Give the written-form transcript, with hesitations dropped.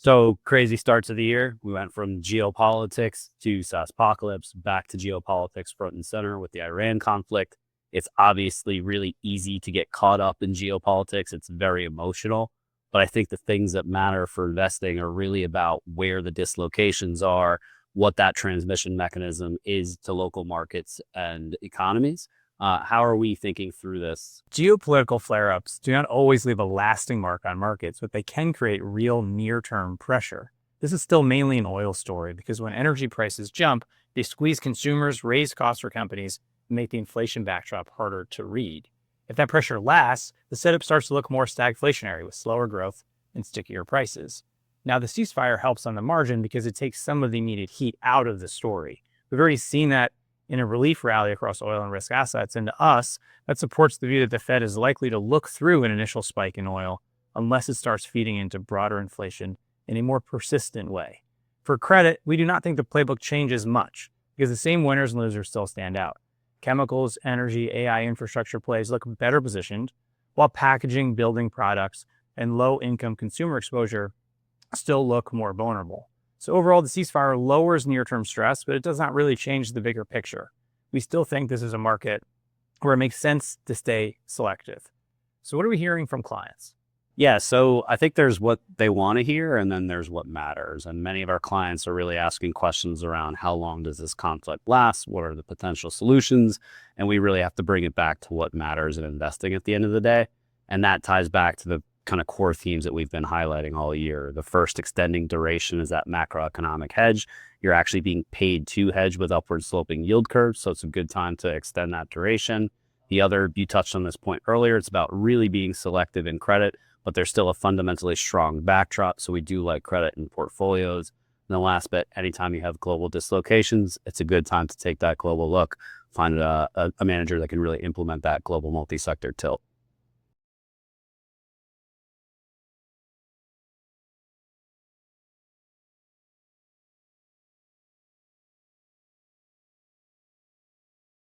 So crazy starts of the year. We went from geopolitics to SaaSpocalypse, back to geopolitics front and center with the Iran conflict. It's obviously really easy to get caught up in geopolitics. It's very emotional. But I think the things that matter for investing are really about where the dislocations are, what that transmission mechanism is to local markets and economies. How are we thinking through this? Geopolitical flare-ups do not always leave a lasting mark on markets, but they can create real near-term pressure. This is still mainly an oil story because when energy prices jump, they squeeze consumers, raise costs for companies, and make the inflation backdrop harder to read. If that pressure lasts, the setup starts to look more stagflationary with slower growth and stickier prices. Now, the ceasefire helps on the margin because it takes some of the immediate heat out of the story. We've already seen that in a relief rally across oil and risk assets. And to us, that supports the view that the Fed is likely to look through an initial spike in oil unless it starts feeding into broader inflation in a more persistent way. For credit, we do not think the playbook changes much because the same winners and losers still stand out. Chemicals, energy, AI infrastructure plays look better positioned, while packaging, building products, and low-income consumer exposure still look more vulnerable. So overall, the ceasefire lowers near-term stress, but it does not really change the bigger picture. We still think this is a market where it makes sense to stay selective. So what are we hearing from clients? Yeah, so I think there's what they want to hear, and then there's what matters. And many of our clients are really asking questions around how long does this conflict last? What are the potential solutions? And we really have to bring it back to what matters in investing at the end of the day. And that ties back to the kind of core themes that we've been highlighting all year. The first, extending duration, is that macroeconomic hedge. You're actually being paid to hedge with upward sloping yield curves, so it's a good time to extend that duration. The other, you touched on this point earlier, it's about really being selective in credit, but there's still a fundamentally strong backdrop. So we do like credit in portfolios. And the last bit, anytime you have global dislocations, it's a good time to take that global look, find a manager that can really implement that global multi-sector tilt.